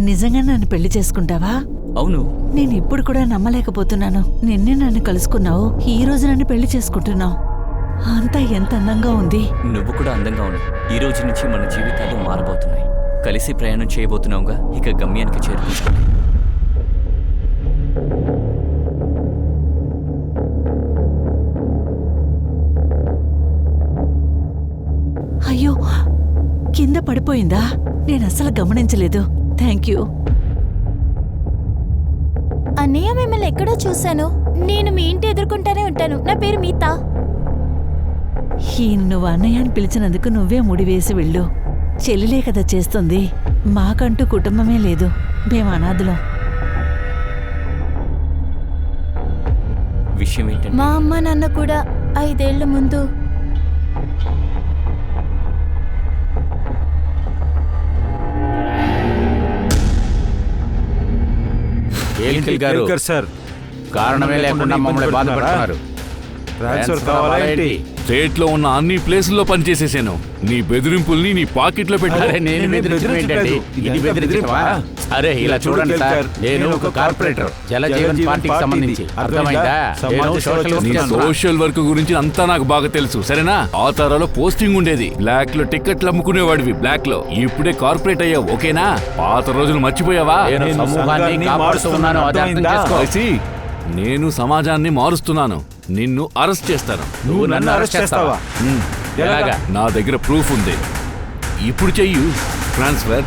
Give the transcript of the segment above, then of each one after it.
నిజంగా నన్ను పెళ్లి చేసుకుంటావా? అవును. నేను ఇప్పుడు కూడా నమ్మలేకపోతున్నాను. నిన్నే నన్ను కలుసుకున్నావు, ఈ రోజు నన్ను పెళ్లి చేసుకుంటున్నావు. అంతా ఎంత అందంగా ఉంది. నువ్వు కూడా అందంగా ఉన్నావు. ఈ రోజు నుంచి మన జీవితాలు మారబోతున్నాయి. కలిసి ప్రయాణం చేయబోతున్నావుగా, ఇక గమ్యానికి చేరుకుంటాం. అయ్యో, కింద పడిపోయిందా? నేను అసలు గమనించలేదు. Thank you. అన్నయ్య, మిమ్మల్ని ఎక్కడో చూశాను. నేను మీ ఇంటి ఎదుర్కొంటానే ఉంటాను. నా పేరు మీతా. ఈయన నువ్వు అన్నయ్య అని పిలిచినందుకు నువ్వే ముడివేసి వెళ్ళు. చెల్లిలే కదా చేస్తుంది. మాకంటూ కుటుంబమే లేదు, మేము అనాథులం. విషయం ఏంటంటే, మా అమ్మ నాన్న కూడా 5 ఏళ్ల ముందు సార్, కారణమే లేకుండా మమ్మల్ని బాధపడుతున్నారు. ట్రాన్స్ఫర్ కావాలా ఏంటి? స్టేట్ లో ఉన్న అన్ని ప్లేసుల్లో పనిచేసేసాను. నీ బెదిరింపుల్ని నీ పాకెట్లో పెట్టారే. నేను బెదిరించడం ఏంటండి? ఇది బెదిరించవా? అరే ఇలా చూడండి సార్, నేను ఒక కార్పొరేటర్, జలజీవన్ పార్టీకి సంబంధించి. అర్థమైందా? నీ సోషల్ వర్క్ గురించి అంతా నాకు బాగా తెలుసు, సరేనా? ఆ తరాలో పోస్టింగ్ ఉండేది, బ్లాక్ లో టికెట్లు అమ్ముకునేవాడివి, బ్లాక్ లో. ఇప్పుడే కార్పొరేట్ అయ్యావు, ఓకేనా? పాత రోజులు మర్చిపోయావా? నేను సమాజాన్ని మారుస్తున్నాను. నిన్ను అరెస్ట్ చేస్తాను. నువ్వు నన్ను అరెస్ట్ చేస్తావా? ఎలాగా? నా దగ్గర ప్రూఫ్ ఉంది. ఇప్పుడు చెయ్యు ట్రాన్స్ఫర్.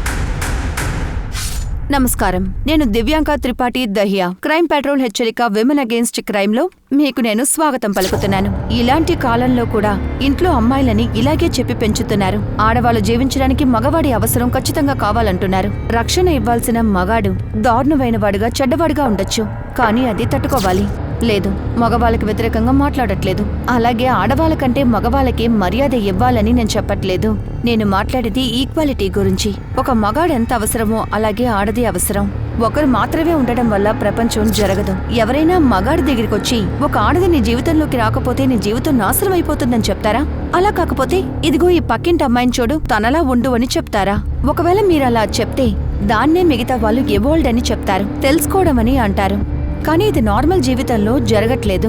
నమస్కారం, నేను Divyanka Tripathi Dahiya. Crime petrol హెచ్చరిక విమెన్ అగేన్స్ట్ క్రైమ్ లో మీకు నేను స్వాగతం పలుకుతున్నాను. ఇలాంటి కాలంలో కూడా ఇంట్లో అమ్మాయిలని ఇలాగే చెప్పి పెంచుతున్నారు. ఆడవాళ్ళు జీవించడానికి మగవాడి అవసరం ఖచ్చితంగా కావాలంటున్నారు. రక్షణ ఇవ్వాల్సిన మగాడు దారుణమైన వాడుగా, చెడ్డవాడుగా ఉండొచ్చు, కానీ అది తట్టుకోవాలి. లేదు, మగవాళ్ళకి వ్యతిరేకంగా మాట్లాడట్లేదు. అలాగే ఆడవాళ్ళకంటే మగవాళ్ళకి మర్యాద ఇవ్వాలని నేను చెప్పట్లేదు. నేను మాట్లాడేది ఈక్వాలిటీ గురించి. ఒక మగాడు ఎంత అవసరమో అలాగే ఆడది అవసరం. ఒకరు మాత్రమే ఉండడం వల్ల ప్రపంచం జరగదు. ఎవరైనా మగాడి దగ్గరికొచ్చి ఒక ఆడది నీ జీవితంలోకి రాకపోతే నీ జీవితం నాశనం అయిపోతుందని చెప్తారా? అలా కాకపోతే ఇదిగో ఈ పక్కింటి అమ్మాయిని చూడు, తనలా ఉండు అని చెప్తారా? ఒకవేళ మీరలా చెప్తే దాన్నే మిగతా వాళ్ళు ఎవాల్వ్డ్ అని చెప్తారు, తెలుసుకోవడం అని అంటారు. కానీ ఇది నార్మల్ జీవితంలో జరగట్లేదు.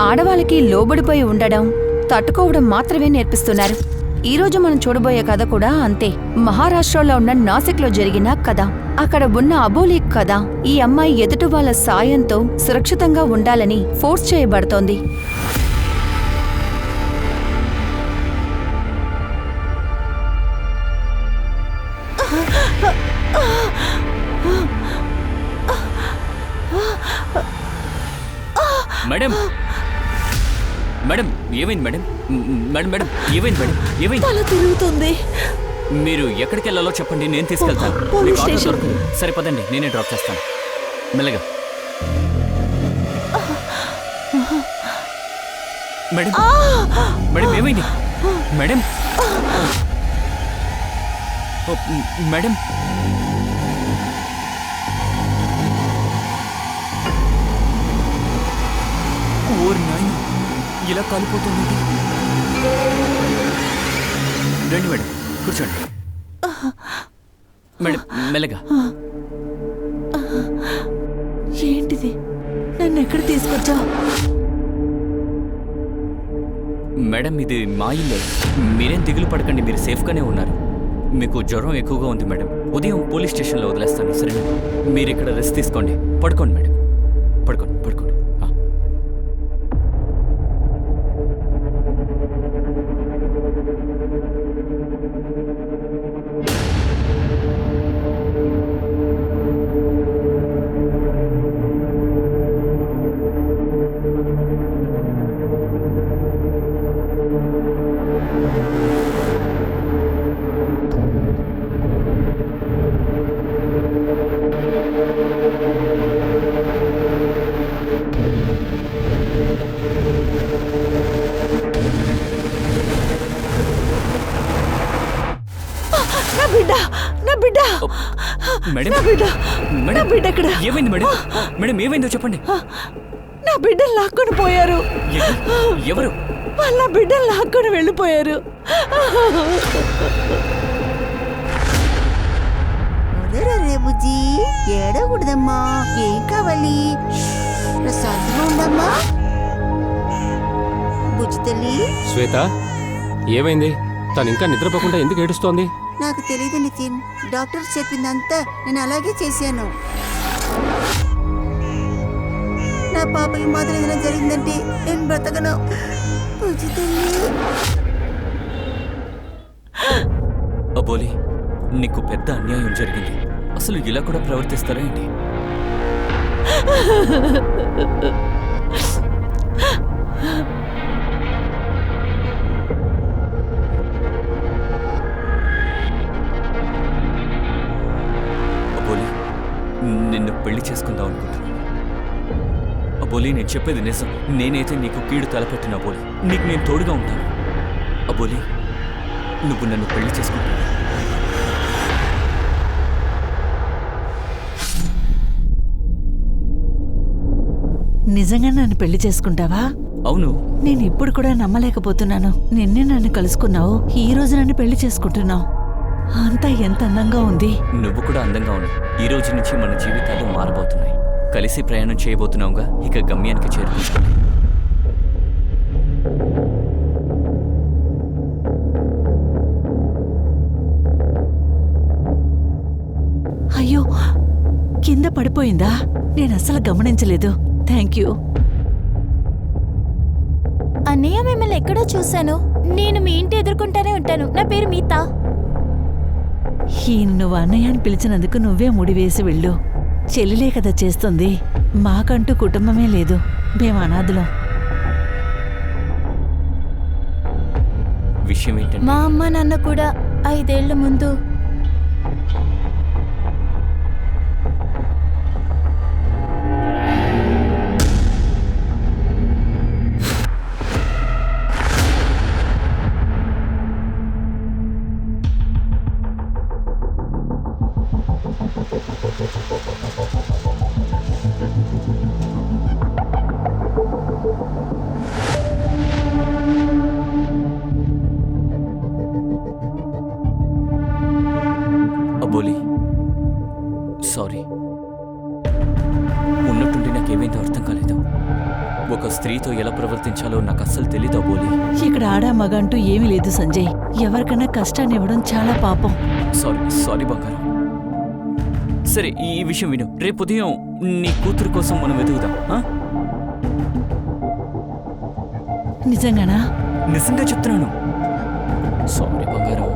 ఆడవాళ్ళకి లోబడిపోయి ఉండడం, తట్టుకోవడం మాత్రమే నేర్పిస్తున్నారు. ఈ రోజు మనం చూడబోయే కథ కూడా అంతే. మహారాష్ట్రలో ఉన్న నాసిక్లో జరిగిన కథ. అక్కడ ఉన్న అబోలి కథ. ఈ అమ్మాయి ఎదుటి వాళ్ళ సాయంతో సురక్షితంగా ఉండాలని ఫోర్స్ చేయబడుతోంది. మేడం మేడం ఏమైంది మేడం? మేడం మేడం ఏమైంది మేడం? ఏమైంది? తల తిరుగుతుంది. మీరు ఎక్కడికి వెళ్ళాలో చెప్పండి, నేను తీసుకెళ్తాను. Police station. సరే పదండి, నేనే డ్రాప్ చేస్తాను. మెల్లగా. మేడం మేడం ఏమైంది? మేడం మేడం ఓరి నాయన, ఇలా కాలిపోతుంది. రండి మేడం, కూర్చోండి. మేడం మెల్లగా. ఏంటిది? నన్ను ఎక్కడ తీసుకొచ్చా? మేడం ఇది మా ఇల్లే, మీరేం దిగులు పడకండి, మీరు సేఫ్గానే ఉన్నారు. మీకు జ్వరం ఎక్కువగా ఉంది మేడం, ఉదయం పోలీస్ స్టేషన్లో వదిలేస్తాను, సరేనా? మీరు ఇక్కడ రెస్ట్ తీసుకోండి, పడుకోండి మేడం, పడుకోండి పడుకోండి. ఏమైంది మేడం? మేడం ఏమైందో చెప్పండి. నా బిడ్డలు లాక్కొని పోయారు. ఎవరు? వాళ్ళ బిడ్డలు లాక్కొని వెళ్ళిపోయారు. బుజ్జి అమ్మా ఏం కావాలి? ప్రశాంతంగా ఉండమ్మా. బుజ్జి తల్లి, శ్వేత, ఏమైంది? తను ఇంకా నిద్రపోకుండా ఎందుకు ఏడుస్తోంది? నాకు తెలీదు నితిన్. డాక్టర్ చెప్పిందంతా నేను అలాగే చేశాను. నా పాపకి మాత్రం ఏదైనా జరిగిందంటే నేను బ్రతకను. బుజ్జి తల్లి. అబోలి, నీకు పెద్ద అన్యాయం జరిగింది. అసలు ఇలా కూడా ప్రవర్తిస్తారా ఏంటి? అబోలి, నిన్ను పెళ్లి చేసుకుందాం అనుకుంటున్నాను. అబోలి, నేను చెప్పేది నిజం. నేనైతే నీకు కీడు తలపెట్టిన అబోలి, నీకు నేను తోడుగా ఉంటాను. అబోలి, నువ్వు నన్ను పెళ్లి చేసుకుంటున్నావు. నిజంగా నన్ను పెళ్లి చేసుకుంటావా? అవును. నేను ఇప్పుడు కూడా నమ్మలేకపోతున్నాను. నిన్నే నన్ను కలుసుకున్నావు, ఈ రోజు నన్ను పెళ్లి చేసుకుంటున్నావు. అంతా ఎంత అందంగా ఉంది. నువ్వు కూడా అందంగా ఉన్నావు. ఈ రోజు నుంచి మన జీవితాలు మారబోతున్నాయి. కలిసి ప్రయాణం చేయబోతున్నావుగా, ఇక గమ్యానికి చేరుకుంటున్నాయి. అయ్యో, కింద పడిపోయిందా? నేను అస్సలు గమనించలేదు. Thank you. అన్నయ్య, మిమ్మల్ని ఎక్కడో చూశాను. నేను మీ ఇంటి ఎదుర్కొంటానే ఉంటాను. నా పేరు మీతా. ఈయన నువ్వు అన్నయ్య అని పిలిచినందుకు నువ్వే ముడివేసి వెళ్ళు. చెల్లిలే కదా చేస్తుంది. మాకంటూ కుటుంబమే లేదు. మేము అనాథులం. విషయం ఏంటంటే, మా అమ్మ నాన్న కూడా 5 ఏళ్ల ముందు అబోలి, సారీ. ఉన్నట్టుండి నాకేమైందో అర్థం కాలేదు. ఒక స్త్రీతో ఎలా ప్రవర్తించాలో నాకు అస్సలు తెలీదు అబోలి. ఇక్కడ ఆడా మగ అంటూ ఏమీ లేదు సంజయ్. ఎవరికైనా కష్టాన్ని ఇవ్వడం చాలా పాపం. సారీ బంగారం. సరే, ఈ విషయం విను. రేపు ఉదయం నీ కూతురు కోసం మనం వెతుకుదాం. ఆ? నిజంగానా? నిజంగా చెప్తున్నాను. సారీ బంగారం.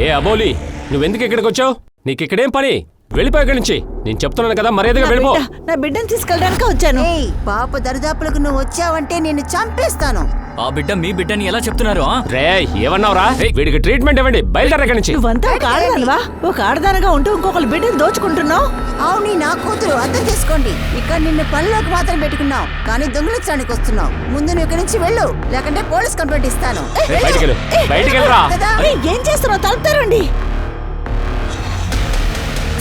ఏ అబోలి, నువ్వెందుకు ఇక్కడికి వచ్చావు? నీకిక్కడేం పని? వెళ్ళిపో ఇక్కడి నుంచి. నేను చెప్తున్నాను కదా, మర్యాదగా వెళ్ళిపో. నా బిడ్డను తీసుకెళ్ళడానికి వచ్చాను. ఏయ్, పాప దరిదాపులకు నువ్వు వచ్చావంటే నేను చంపేస్తాను. ఆ బిడ్డ మీ బిడ్డని ఎలా చెప్తున్నారు? రే, ఏమన్నావురా? వీడికి ట్రీట్మెంట్ ఇవ్వండి. బయలుదేర ఇక్కడి నుంచి. నువ్వంతా ఒక ఆడదానివా? ఒక ఆడదానిగా ఉంటూ ఇంకొకరు బిడ్డను దోచుకుంటున్నావు. అవును, నా కూతురు. అర్థం చేసుకోండి. ఇక్కడ నిన్ను పనిలోకి మాత్రం పెట్టుకున్నావు, కానీ దొంగిలించడానికి వస్తున్నావు. ముందు నువ్వు ఇక్కడి నుంచి వెళ్ళు, లేకంటే పోలీస్ కంప్లైంట్ ఇస్తాను. బయటికి వెళ్ళరా. ఏం చేస్తున్నావు? తలుపుతారండి.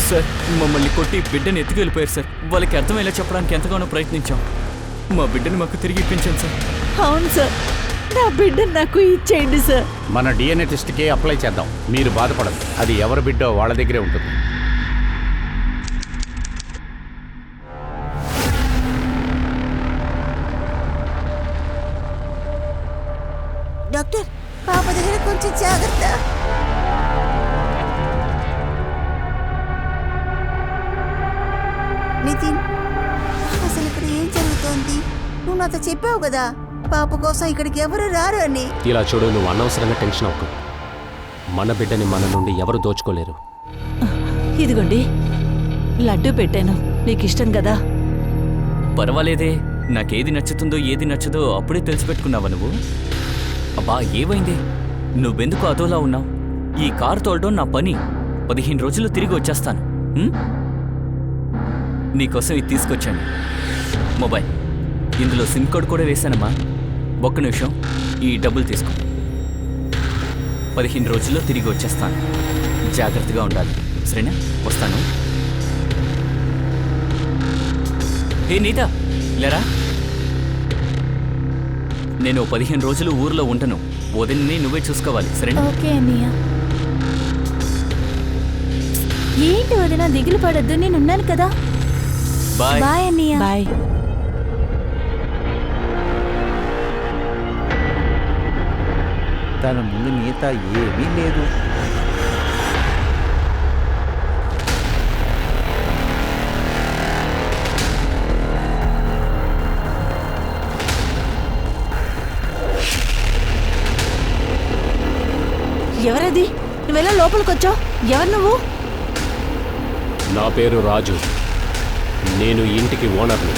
సార్, మమ్మల్ని కొట్టి బిడ్డని ఎత్తుకెళ్ళిపోయారు సార్. వాళ్ళకి అర్థమయ్యేలా చెప్పడానికి ఎంతగానో ప్రయత్నించాం. మా బిడ్డని మాకు తిరిగి ఇప్పించండి సార్. అవును సార్, నా బిడ్డను నాకు ఇచ్చేయండి సార్. మన DNA టెస్ట్కి అప్లై చేద్దాం. మీరు బాధపడదు. అది ఎవరి బిడ్డో వాళ్ళ దగ్గరే ఉంటుంది. డాక్టర్, పాప దగ్గర కొంచెం జాగ్రత్త. నితిన్, అసలు ఇక్కడ ఏం జరుగుతోంది? నువ్వు నాతో చెప్పావు కదా, పాప కోసం ఇక్కడికి ఎవరు రారు అని. ఇలా చూడు, నువ్వు అనవసరంగా టెన్షన్ అవ్వకు. మన బిడ్డని మన నుండి ఎవరు దోచుకోలేరు. ఇదిగోండి, లడ్డూ పెట్టాను. నీకు ఇష్టం కదా? పర్వాలేదే. నాకేది నచ్చుతుందో ఏది నచ్చదో అప్పుడే తెలిసిపెట్టుకున్నావా నువ్వు? అబ్బా, ఏమైంది? నువ్వెందుకు అదోలా ఉన్నావు? ఈ కారు తోలడం నా పని. 15 రోజుల్లో తిరిగి వచ్చేస్తాను. నీకోసం ఇది తీసుకొచ్చాను. మొబైల్. ఇందులో సిమ్ కార్డ్ కూడా వేశానమ్మా. ఒక్క నిమిషం, ఈ డబ్బులు తీసుకో. 15 రోజుల్లో తిరిగి వచ్చేస్తాను. జాగ్రత్తగా ఉండాలి, సరేనా? వస్తాను. ఏ నీత, లేరా. నేను 15 రోజులు ఊర్లో ఉండను. వదిన్ని నువ్వే చూసుకోవాలి, సరేనా? ఓకే అన్నయ్య. ఏంటి వదిన దిగులు పడద్దు, నేనున్నాను కదా. బాయ్. బాయ్ అన్నయ్య. బాయ్. తన ముందు నీత ఏమీ లేదు. ఎవరది? నువ్వెలా లోపలికొచ్చావు? ఎవరు నువ్వు? నా పేరు రాజు, నేను ఈ ఇంటికి ఓనర్ని.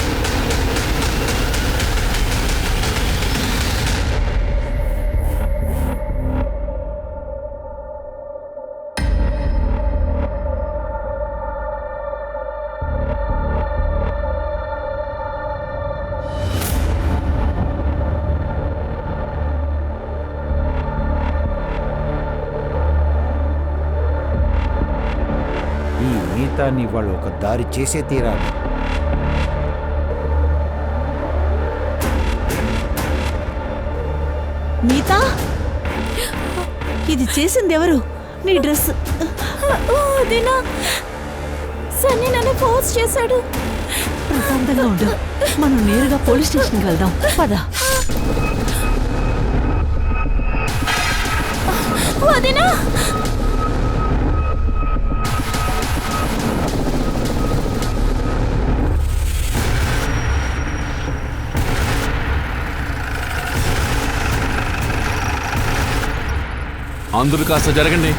ఈ నీతాన్ని వాళ్ళు ఒక దారి చేసే తీరాలి. నీతా, ఇది చేసింది ఎవరు? నీ డ్రెస్. వదిన, సన్నీ నన్ను ఫోర్స్ చేశాడు. ప్రశాంతంగా ఉండు. మనం నేరుగా పోలీస్ స్టేషన్కి వెళ్దాం. పద. వదిన, అందరూ కాస్త జరగండి.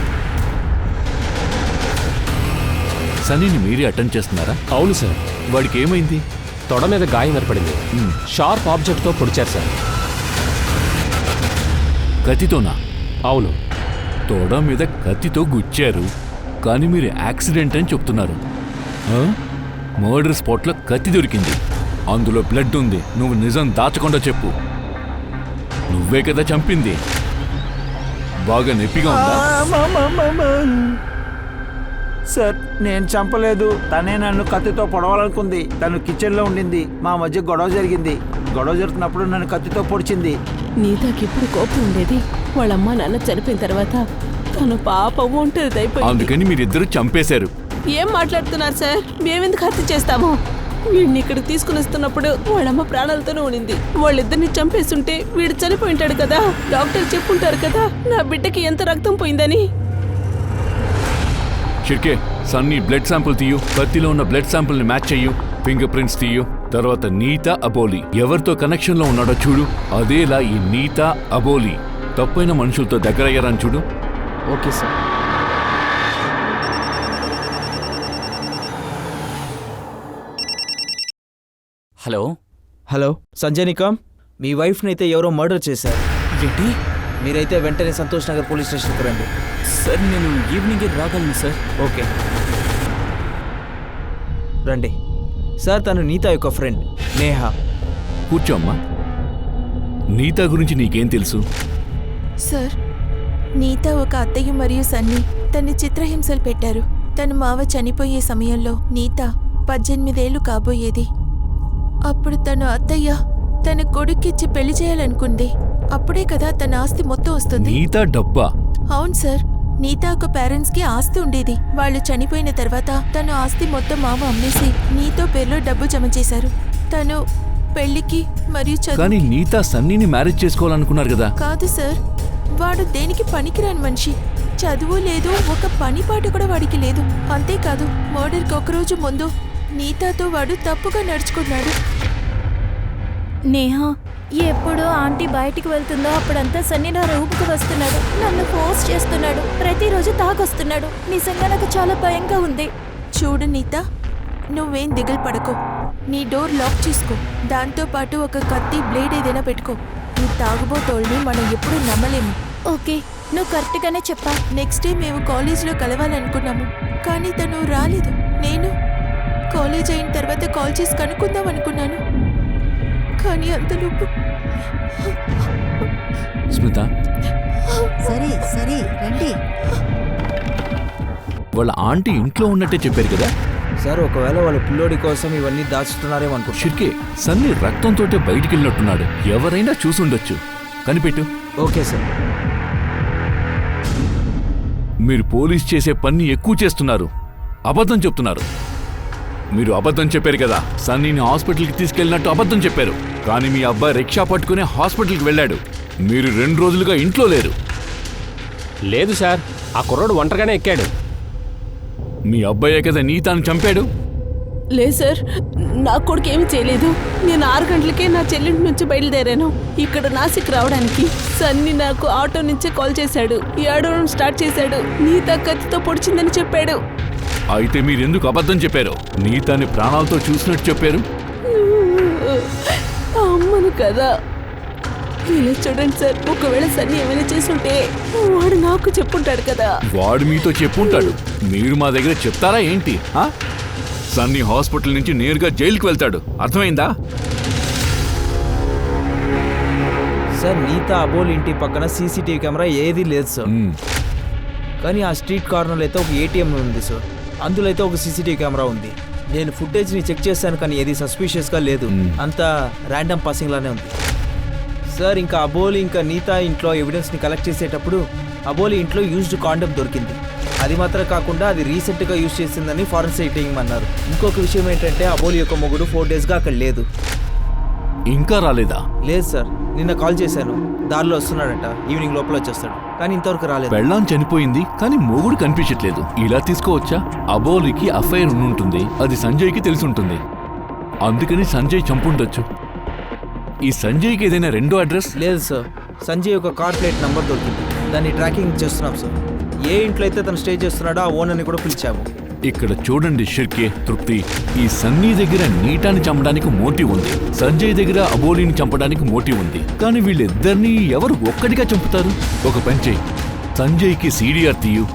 సన్నీని మీరే అటెండ్ చేస్తున్నారా? అవును సార్. వాడికి ఏమైంది? తొడ మీద గాయం ఏర్పడింది. షార్ప్ ఆబ్జెక్ట్తో పొడిచారు సార్. కత్తితోనా? అవును. తొడ మీద కత్తితో గుచ్చారు, కానీ మీరు యాక్సిడెంట్ అని చెప్తున్నారు. మర్డర్ స్పాట్లో కత్తి దొరికింది, అందులో బ్లడ్ ఉంది. నువ్వు నిజం దాచకుండా చెప్పు. నువ్వే కదా చంపింది. బాగా నొప్పిగా ఉందా? సార్, నేను చంపలేదు. తనే నన్ను కత్తితో పొడవాలనుకుంది. తను కిచెన్లో ఉండింది. మా మధ్య గొడవ జరిగింది. గొడవ జరుగుతున్నప్పుడు నన్ను కత్తితో పొడిచింది. నీతాకి ఇప్పుడు కోపం ఉండేది. వాళ్ళమ్మ నాన్న చనిపోయిన తర్వాత తను పాపం ఒంటరిదైపోయింది. అందుకని మీరిద్దరు చంపేశారు. ఏం మాట్లాడుతున్నారు సార్? మేమెందుకు హత్య చేస్తాము? వీడిని ఇక్కడికి తీసుకుని వస్తున్నప్పుడు వాళ్ళమ్మ ప్రాణాలతోనే ఉనింది. వాళ్ళిద్దరిని చంపేస్తుంటే వీడు చనిపోయి ఉంటాడు కదా. డాక్టర్ చెప్పుంటారు కదా నా బిడ్డకి ఎంత రక్తం పోయిందని. షిర్కే, సన్నీ బ్లడ్ శాంపుల్ తీయు. కత్తిలో ఉన్న బ్లడ్ శాంపుల్ ని మ్యాచ్ చెయ్యు. ఫింగర్ ప్రింట్స్ తీయు. తర్వాత నీతా అబోలి ఎవరితో కనెక్షన్ లో ఉన్నాడో చూడు. అదేలా ఈ నీతా అబోలి తప్పైన మనుషులతో దగ్గరయ్యారని చూడు. Okay sir. Hello. Hello Sanjay Nikam, మీ వైఫ్ని అయితే ఎవరో మర్డర్ చేశారు. ఏంటి? మీరైతే వెంటనే సంతోష్ నగర్ పోలీస్ స్టేషన్కి రండి. సార్, నేను ఈవినింగ్ రాగలను సార్. ఓకే, రండి. సార్, తను నీతా యొక్క ఫ్రెండ్ నేహా. కూర్చో అమ్మా. నీతా గురించి నీకేం తెలుసు? సార్, నీతా ఒక అత్తయ్య మరియు సన్నీ తన్ని చిత్రహింసలు పెట్టారు. తను మావ చనిపోయే సమయంలో నీతా 18 ఏళ్లు కాబోయేది. అప్పుడు తను అత్తయ్య తన కొడుక్కిచ్చి పెళ్లి చేయాలనుకుంది. అప్పుడే కదా తన ఆస్తి మొత్తం వస్తుంది. నీతా డబ్బా? అవును సార్. నీతా ఒక పేరెంట్స్ కి ఆస్తి ఉండేది. వాళ్ళు చనిపోయిన తర్వాత తను ఆస్తి మొత్తం మావ అమ్మేసి నీతో పేరులో డబ్బు జమ చేశారు. తను పెళ్లికి మరియు కానీ నీతా సన్నీని మ్యారేజ్ చేసుకోవాలనుకున్నారు కదా. కాదు సార్, వాడు దేనికి పనికిరాని మనిషి. చదువు లేదు, ఒక పని పాట కూడా వాడికి లేదు. అంతేకాదు, మర్డర్కి ఒకరోజు ముందు నీతాతో వాడు తప్పుగా నడుచుకున్నాడు. నేహా, ఎప్పుడు ఆంటీ బయటికి వెళ్తుందో అప్పుడంతా సన్నీ నా రూమ్కి వస్తున్నాడు. నన్ను ఫోర్స్ చేస్తున్నాడు. ప్రతిరోజు తాగొస్తున్నాడు. నిజంగా నాకు చాలా భయంగా ఉంది. చూడు నీతా, నువ్వేం దిగులు పడకో. నీ డోర్ లాక్ చేసుకో. దాంతోపాటు ఒక కత్తి, బ్లేడ్ ఏదైనా పెట్టుకో. ఈ తాగుబోతోళ్ళని మనం ఎప్పుడు నమ్మలేము. ఓకే, నువ్వు కరెక్ట్గానే చెప్పా. నెక్స్ట్ డే మేము కాలేజ్లో కలవాలనుకున్నాము, కానీ తను రాలేదు. నేను కాలేజ్ అయిన తర్వాత కాల్ చేసి కనుక్కుందాం అనుకున్నాను, కానీ అంతలోపు. స్మిత, సరే సరే రండి. వాళ్ళ ఆంటీ ఇంట్లో ఉన్నట్టే చెప్పారు కదా. సార్, ఒకవేళ వాళ్ళ పిల్లోడి కోసం ఇవన్నీ దాచుతున్నారేమో అనుకో. షిర్కే, సన్నీ రక్తంతోటే బయటికి వెళ్ళినట్టున్నాడు. ఎవరైనా చూసుండొచ్చు. కనిపెట్టు. Okay sir. మీరు పోలీస్ చేసే పని ఎక్కువ చేస్తున్నారు. అబద్ధం చెప్తున్నారు. మీరు అబద్ధం చెప్పారు కదా, సన్నీని హాస్పిటల్కి తీసుకెళ్ళినట్టు అబద్ధం చెప్పారు. కానీ మీ అబ్బాయి రిక్షా పట్టుకునే హాస్పిటల్కి వెళ్ళాడు. మీరు 2 రోజులుగా ఇంట్లో లేరు. లేదు సార్, ఆ కుర్రోడు ఒంటరిగానే ఎక్కాడు. మీ అబ్బాయే కదా నీతాన్ని చంపాడు. లేదు సార్, నా కొడుకు ఏమీ చేయలేదు. నేను 6 గంటలకే నా చెల్లింటి నుంచి బయలుదేరాను ఇక్కడ నాసిక్ రావడానికి. సన్నీ నాకు ఆటో నుంచే కాల్ చేశాడు, ఏడవడం స్టార్ట్ చేశాడు. నీత కత్తితో పొడిచిందని చెప్పాడు. అయితే మీరెందుకు అబద్ధం చెప్పారు? నీతాన్ని ప్రాణాలతో చూసినట్టు చెప్పారు. అమ్మను కదా. ఇలా చూడండి సార్, ఒకవేళ సన్నీ ఏమైనా చేసుంటే వాడు నాకు చెప్పుంటాడు కదా. వాడు మీతో చెప్పుంటాడు, మీరు మా దగ్గర చెప్తారా ఏంటి? సన్నీ హాస్పిటల్ నుంచి నేరుగా జైలుకి వెళ్తాడు, అర్థమైందా? సార్, నీత అబోల్ ఇంటి పక్కన సీసీటీవీ కెమెరా ఏదీ లేదు సార్. కానీ ఆ స్ట్రీట్ కార్నర్లో అయితే ఒక ఏటీఎం ఉంది సార్. అందులో అయితే ఒక సీసీటీవీ కెమెరా ఉంది. నేను ఫుటేజ్ని చెక్ చేశాను, కానీ ఏది సస్పీషియస్గా లేదు. అంతా ర్యాండమ్ పాసింగ్ లానే ఉంది సార్. ఇంకా అబోలి ఇంకా నీత ఇంట్లో ఎవిడెన్స్ని కలెక్ట్ చేసేటప్పుడు అబోలి ఇంట్లో యూజ్డ్ కాండమ్ దొరికింది. అది మాత్రం కాకుండా అది రీసెంట్గా యూజ్ చేసిందని ఫారెన్సిక్ టీమ్ అన్నారు. ఇంకొక విషయం ఏంటంటే అబోలి యొక్క మొగుడు 4 డేస్గా అక్కడ లేదు. ఇంకా రాలేదా? లేదు సార్, నిన్న కాల్ చేశాను, దారిలో వస్తున్నాడట, ఈవినింగ్ లోపల వచ్చేస్తాడు. కానీ ఇంతవరకు రాలేదు. పెళ్ళాం చనిపోయింది, కానీ మొగుడు కనిపించట్లేదు. ఇలా తీసుకోవచ్చా? అబోలికి అఫైర్ ఉంటుంది, అది సంజయ్కి తెలిసి ఉంటుంది. అందుకని సంజయ్ చంపుండొచ్చు. ఈ సంజయ్కి ఏదైనా రెండో అడ్రస్? లేదు సార్, సంజయ్ ఒక కార్ ప్లేట్ నంబర్ దొరికింది, దాన్ని ట్రాకింగ్ చేస్తున్నాం సార్. ఏ ఇంట్లో అయితే తను స్టే చేస్తున్నాడో ఆ ఓనర్ని కూడా పిలిచాము. ఇక్కడ చూడండి షిర్కే, తృప్తి, ఈ సన్నీ దగ్గర నీటాని చంపడానికి మోటివ్ ఉంది, సంజయ్ దగ్గర అబోలిని చంపడానికి మోటివ్ ఉంది. కానీ వీళ్ళిద్దరినీ ఎవరు ఒక్కడిగా చంపుతారు? ఒక పని చెయ్యి, సంజయ్కి సీడీఆర్ తీయు.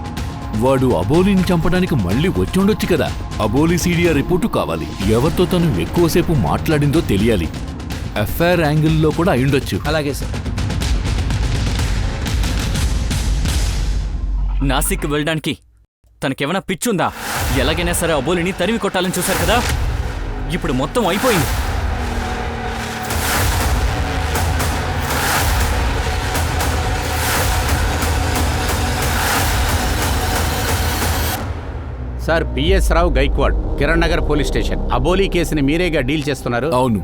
వాడు అబోలిని చంపడానికి మళ్ళీ వచ్చుండొచ్చు కదా. అబోలి సీడీఆర్ రిపోర్టు కావాలి. ఎవరితో తను ఎక్కువసేపు మాట్లాడిందో తెలియాలి. ఎఫ్ఐఆర్ యాంగిల్లో కూడా అయ్యుండొచ్చు. అలాగే సార్. నాసిక్ వెళ్ళడానికి తనకేమైనా పిచ్చుందా? ఎలాగైనా సరే అబోలిని తరిమి కొట్టాలని చూశారు కదా, ఇప్పుడు మొత్తం అయిపోయింది. సార్, పిఎస్ రావు గైక్వాడ్, కిరణ్ నగర్ పోలీస్ స్టేషన్. అబోలీ కేసుని మీరేగా డీల్ చేస్తున్నారు? అవును,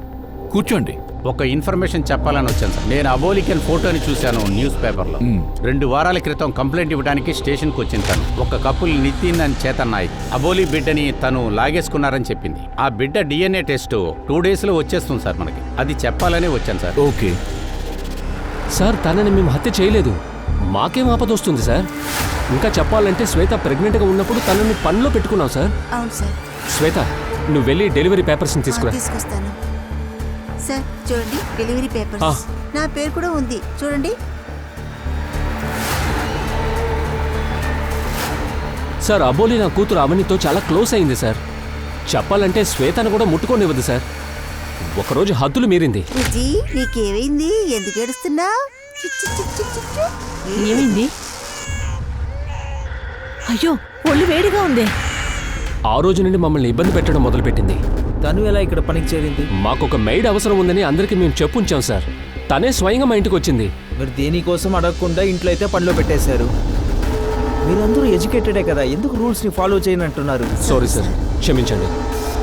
కూర్చోండి. ఒక ఇన్ఫర్మేషన్ చెప్పాలని వచ్చాను సార్. నేను అబోలికన్ ఫోటోని చూశాను న్యూస్ పేపర్లో. 2 వారాల క్రితం కంప్లైంట్ ఇవ్వడానికి స్టేషన్కి వచ్చింది తను. ఒక కపుల్ నితిన్ అని చేతన్ నాయక్ అబోలి బిడ్డని తను లాగేసుకున్నారని చెప్పింది. ఆ బిడ్డ DNA టెస్ట్ 2 డేస్లో వచ్చేస్తుంది సార్ మనకి. అది చెప్పాలనే వచ్చాను సార్. ఓకే సార్, తనని మేము హత్య చేయలేదు. మాకేం ఆపదొస్తుంది సార్? ఇంకా చెప్పాలంటే శ్వేత ప్రెగ్నెంట్గా ఉన్నప్పుడు తనని పనిలో పెట్టుకున్నాం సార్. అవును సార్. శ్వేత, నువ్వు వెళ్ళి డెలివరీ పేపర్స్ని తీసుకురా. తీసుకొస్తాను సార్. చూడండి, డెలివరీ పేపర్స్. నా పేరు కూడా ఉంది, చూడండి. సార్, అబోలి నా కూతురు అవనితో చాలా క్లోజ్ అయింది సార్. చెప్పాలంటే శ్వేతను కూడా ముట్టుకోనివ్వదు సార్. ఒకరోజు హద్దులు మీరింది. విజీ, నీకేమైంది? ఎందుకు ఏడుస్తున్నావు? ఏమైంది? అయ్యో, ఒళ్ళు వేడిగా ఉంది. ఆ రోజు నుండి మమ్మల్ని ఇబ్బంది పెట్టడం మొదలుపెట్టింది. తను ఎలా ఇక్కడ పనికి చేరింది? మాకొక మెయిడ్ అవసరం ఉందని అందరికీ మేము చెప్పుంచాం సార్. తనే స్వయంగా మా ఇంటికి వచ్చింది. మీరు దేనికోసం అడగకుండా ఇంట్లో అయితే పనిలో పెట్టేశారు. మీరందరూ ఎడ్యుకేటెడే కదా, ఎందుకు రూల్స్ని ఫాలో చేయనంటున్నారు? సారీ సార్, క్షమించండి.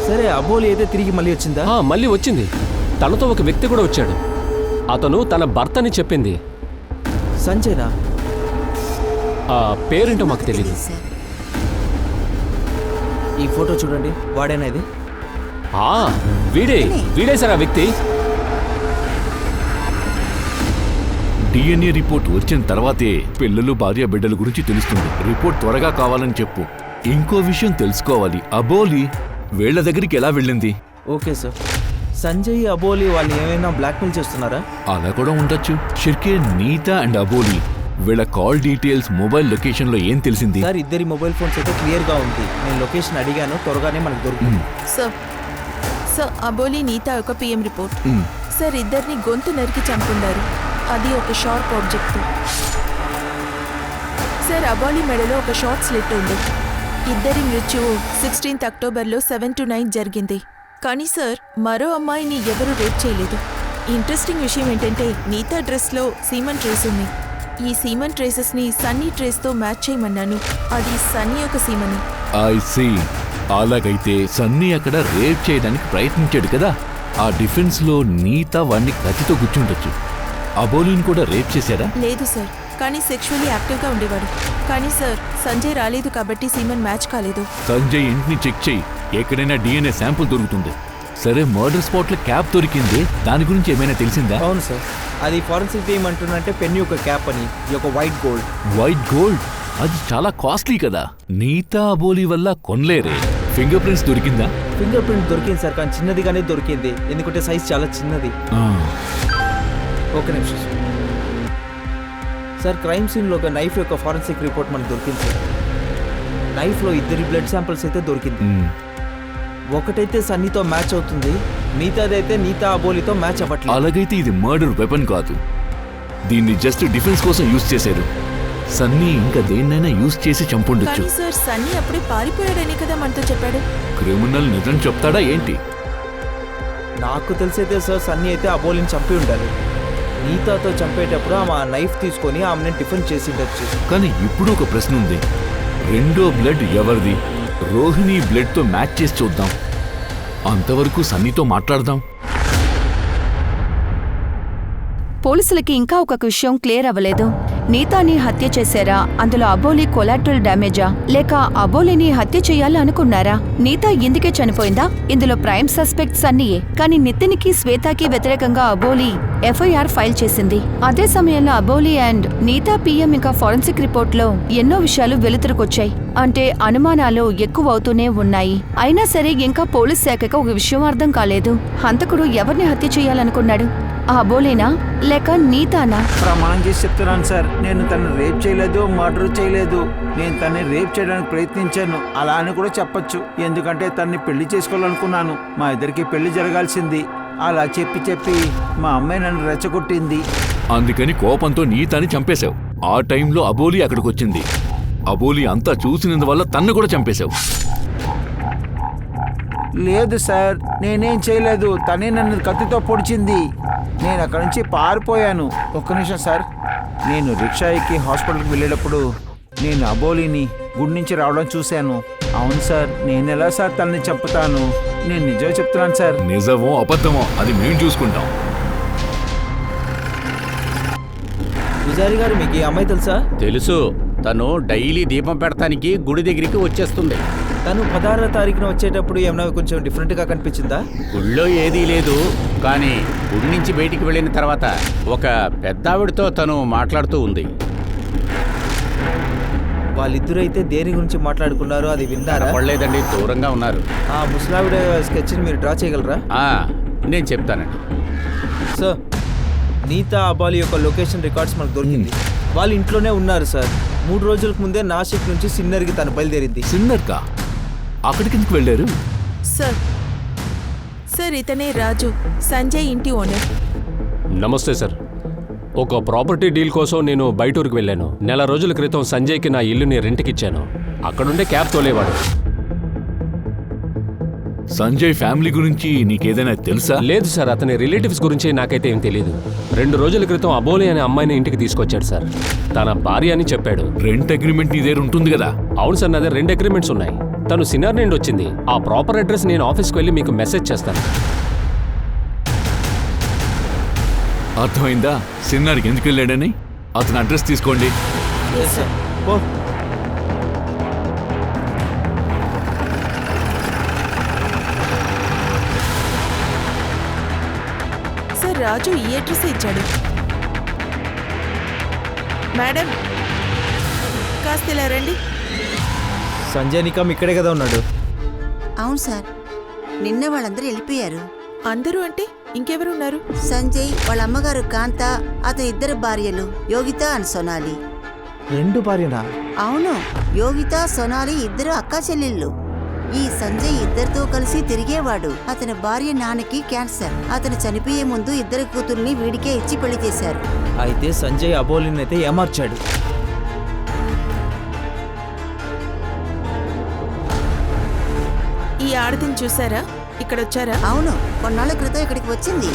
సరే, అబోలి అయితే తిరిగి మళ్ళీ వచ్చిందా? మళ్ళీ వచ్చింది. తనతో ఒక వ్యక్తి కూడా వచ్చాడు. అతను తన భర్తని చెప్పింది. సంజయ్నా? ఆ పేరేంటో మాకు తెలియదు. ఈ ఫోటో చూడండి, వాడేనా ఇది? వీడే సార్ ఆ వ్యక్తి. DNA రిపోర్ట్ వచ్చిన తర్వాతే పిల్లలు భార్య బిడ్డల గురించి తెలుస్తుంది. రిపోర్ట్ త్వరగా కావాలని చెప్పు. ఇంకో విషయం తెలుసుకోవాలి, అబోలి వీళ్ల దగ్గరికి ఎలా వెళ్ళింది? Okay sir. సంజయ్, అబోలి వాళ్ళని ఏమైనా బ్లాక్మెయిల్ చేస్తున్నారా? అలా కూడా ఉండొచ్చు. షిర్కే, నీత అండ్ అబోలి వీళ్ళ కాల్ డీటెయిల్స్, మొబైల్ లొకేషన్ లో ఏం తెలిసింది? సార్, ఇద్దరి మొబైల్ ఫోన్స్ అయితే క్లియర్ గా ఉంది. నేను లొకేషన్ అడిగాను, త్వరగానే మనకు దొరుకుతుంది. సార్, అబోలి నీత ఒక PM రిపోర్ట్. సార్, ఇద్దరిని గొంతు నరికి చంపున్నారు, అది ఒక షార్ప్ ఆబ్జెక్ట్. సార్, అబోలి మెడలో ఒక షార్ట్ స్లిట్ ఉంది. ఇద్దరి మృత్యువు 16th అక్టోబర్లో 7 to 9 జరిగింది. కానీ సార్, మరో అమ్మాయిని ఎవరూ రేప్ చేయలేదు. ఇంట్రెస్టింగ్ విషయం ఏంటంటే నీత డ్రెస్లో సీమన్ ట్రేస్ ఉంది. ఈ సీమన్ ట్రేసెస్ని సన్నీ ట్రేస్తో మ్యాచ్ చేయమన్నాను. అది సన్నీ యొక్క సీమని. I see. అలాగైతే సన్నీ అక్కడ రేప్ చేయడానికి ప్రయత్నించాడు కదా, ఆ డిఫెన్స్ లో నీత వాణ్ణి కత్తితో గుచ్చుండొచ్చు. అబోలీని కూడా రేప్ చేశారా? లేదు సార్, కానీ సెక్షువల్లీ యాక్టివ్గా ఉండేవాడు. కానీ సార్ సంజయ్ రాలేదు కాబట్టి సీమన్ మ్యాచ్ కాలేదు. సంజయ్ ఇంటిని చెక్ చేయి, ఎక్కడైనా డిఎన్ఏ శాంపుల్ దొరుకుతుంది. సరే, మర్డర్ స్పాట్ లో క్యాప్ దొరికింది, దాని గురించి ఏమైనా తెలిసిందా? అవును సార్, అది ఫారెన్సిక్ టీమ్ అంటున్నంటే పెన్ యొక్క క్యాప్ అని, ఈ యొక్క వైట్ గోల్డ్. White gold? అది చాలా కాస్ట్లీ కదా, నీతా అబోలీ వల్ల కొనలేరే. ఫింగర్ ప్రింట్స్ దొరికిందా? ఫింగర్ ప్రింట్ దొరికింది సార్, కానీ చిన్నదిగానే దొరికింది, ఎందుకంటే సైజ్ చాలా చిన్నది. ఒక నిమిషం సార్, క్రైమ్ సీన్లో ఒక నైఫ్ యొక్క ఫారెన్సిక్ రిపోర్ట్ మనకు దొరికింది సార్. నైఫ్లో 2 బ్లడ్ శాంపిల్స్ అయితే దొరికింది. ఒకటైతే సన్నీతో మ్యాచ్ అవుతుంది, మిగతాదైతే నీతా అబోలీతో మ్యాచ్ అవ్వట్లేదు. అలాగైతే ఇది మర్డర్ వెపన్ కాదు, దీన్ని జస్ట్ డిఫెన్స్ కోసం యూజ్ చేశారు. సన్నీ ఇంకా దేన్నైనా యూజ్ చేసి చంపుండొచ్చు. కానీ సార్ సన్నీ అప్పుడే పారిపోయాడని కదా మనతో చెప్పాడు. క్రిమినల్ నిజం చెప్తాడా ఏంటి? నాకు తెలిసైతే సార్ సన్నీ అయితే అబోలీని చంపి ఉండాలి. నీతాతో చంపేటప్పుడు ఆమె ఆ నైఫ్ తీసుకొని ఆమెను డిఫెండ్ చేసి ఉండొచ్చు. కానీ ఇప్పుడు ఒక ప్రశ్న ఉంది, రెండో బ్లడ్ ఎవరిది? రోహిణి బ్లడ్ తో మ్యాచ్ చేసి చూద్దాం, అంతవరకు సన్నీతో మాట్లాడదాం. పోలీసులకి ఇంకా ఒక విషయం క్లియర్ అవ్వలేదు. నీతాని హత్య చేశారా, అందులో అబోలీ కొలాటరల్ డ్యామేజా, లేక అబోలీని హత్య చేయాలి అనుకున్నారా? నీతా ఇందుకే చనిపోయిందా? ఇందులో ప్రైమ్ సస్పెక్ట్ సన్నీయే. కానీ నితిన్కి శ్వేతకి వ్యతిరేకంగా అబోలీ ఎఫ్ఐఆర్ ఫైల్ చేసింది. అదే సమయంలో అబోలీ అండ్ నీతా పిఎం ఇంకా ఫోరెన్సిక్ రిపోర్ట్ లో ఎన్నో విషయాలు వెలుతురుకొచ్చాయి. అంటే అనుమానాలు ఎక్కువ అవుతూనే ఉన్నాయి. అయినా సరే ఇంకా పోలీస్ శాఖకు ఒక విషయం అర్థం కాలేదు. హంతకుడు ఎవరిని హత్య చేయాలనుకున్నాడు? అబోలీనా లేక నీతానా? ప్రమాణం చేసి చెప్తున్నాను సార్, నేను తను రేప్ చేయలేదు, మర్డర్ చేయలేదు. నేను తన్ని రేప్ చేయడానికి ప్రయత్నించాను, అలా అని కూడా చెప్పొచ్చు. ఎందుకంటే తన్ని పెళ్లి చేసుకోవాలనుకున్నాను, మా ఇద్దరికి పెళ్లి జరగాల్సింది. అలా చెప్పి మా అమ్మాయి నన్ను రెచ్చగొట్టింది. అందుకని కోపంతో నీతాని చంపేశావు. ఆ టైంలో అబోలీ అక్కడికి వచ్చింది. అబోలీ అంతా చూసినందువల్ల తన్ను కూడా చంపేశావు. లేదు సార్, నేనేం చేయలేదు, తనే నన్ను కత్తితో పొడిచింది. నేను అక్కడి నుంచి పారిపోయాను. ఒక్క నిమిషం సార్, నేను రిక్షా ఎక్కి హాస్పిటల్కి వెళ్ళేటప్పుడు నేను అబోలీని గుడి నుంచి రావడం చూశాను. అవును సార్, నేను ఎలా సార్ తనని చంపుతాను? నేను నిజమే చెప్తున్నాను సార్. నిజమో అబద్ధమో అది మేము చూసుకుంటాం. పూజారి గారు, మీకు ఈ అమ్మాయి తెలుసా? తెలుసు, తను డైలీ దీపం పెడతానికి గుడి దగ్గరికి వచ్చేస్తుంది. తను 16వ తారీఖున వచ్చేటప్పుడు ఏమైనా కొంచెం డిఫరెంట్గా కనిపించిందా? గుళ్ళో ఏదీ లేదు, కానీ గుడి నుంచి బయటికి వెళ్ళిన తర్వాత ఒక పెద్దావిడితో తను మాట్లాడుతూ ఉంది. వాళ్ళిద్దరూ అయితే దేని గురించి మాట్లాడుకున్నారో అది విన్నారా? పడలేదండి, దూరంగా ఉన్నారు. ఆ ముసలావిడ స్కెచ్ని మీరు డ్రా చేయగలరా? నేను చెప్తానండి. సార్, నీతా అబాలి యొక్క లొకేషన్ రికార్డ్స్ మనకు దొరికింది. వాళ్ళ ఇంట్లోనే ఉన్నారు సార్. 3 రోజులకు ముందే నాసిక్ నుంచి సిన్నర్కి తను బయలుదేరింది. సిన్నర్కా? అక్కడికి ఎందుకు వెళ్ళారు? సార్ ఇతనే రాజు, సంజయ్ ఇంటి ఓనర్. నమస్తే సార్. ఒక ప్రాపర్టీ డీల్ కోసం నేను బయటూరుకు వెళ్ళాను. నెల రోజుల క్రితం సంజయ్కి నా ఇల్లుని రెంట్కిచ్చాను. అక్కడుండే క్యాబ్ తోలేవాడు. సంజయ్ ఫ్యామిలీ గురించి నీకేదైనా తెలుసా? లేదు సార్, అతని రిలేటివ్స్ గురించి నాకైతే ఏం తెలియదు. 2 రోజుల క్రితం అబోలీ అనే అమ్మాయిని ఇంటికి తీసుకొచ్చాడు సార్. తన భార్య అని చెప్పాడు. రెంట్ అగ్రిమెంట్ నీ దగ్గర ఉంటుంది కదా? అవును సార్, నా దగ్గర 2 అగ్రిమెంట్స్ ఉన్నాయి. తను సిన్నర్ నుండి వచ్చింది. ఆ ప్రాపర్ అడ్రస్ నేను ఆఫీస్కి వెళ్ళి మీకు మెసేజ్ చేస్తాను. అర్థమైందా? సిన్నర్కి ఎందుకు వెళ్ళాడని? అతని అడ్రస్ తీసుకోండి. సార్ రాజు ఈ అడ్రస్ ఇచ్చాడు. మేడం కాస్త ఇలా రండి. సంజయ్ నికమ్ ఇక్కడే కదా ఉన్నాడు? అవును సార్, నిన్న వాళ్ళందరూ వెళ్ళిపోయారు. అందరూ అంటే ఇంకెవరు ఉన్నారు? సంజయ్, వాళ్ళ అమ్మగారు కాంత, అతని 2 భార్యలు యోగిత అండ్ సోనాలి. 2 భార్యనా? అవును, యోగిత సోనాలి 2 అక్కా చెల్లెళ్ళు. ఈ సంజయ్ 2తో కలిసి తిరిగేవాడు. అతని భార్య నాన్నకి క్యాన్సర్. అతను చనిపోయే ముందు 2 కూతుర్ని వీడికే ఇచ్చి పెళ్లి చేశారు. అయితే సంజయ్ అబోలిని అయితే ఏమార్చాడు. ఈ ఆడదిని చూసారా? ఇక్కడ వచ్చారా? అవును, కొన్నాళ్ళ క్రితం ఇక్కడికి వచ్చింది.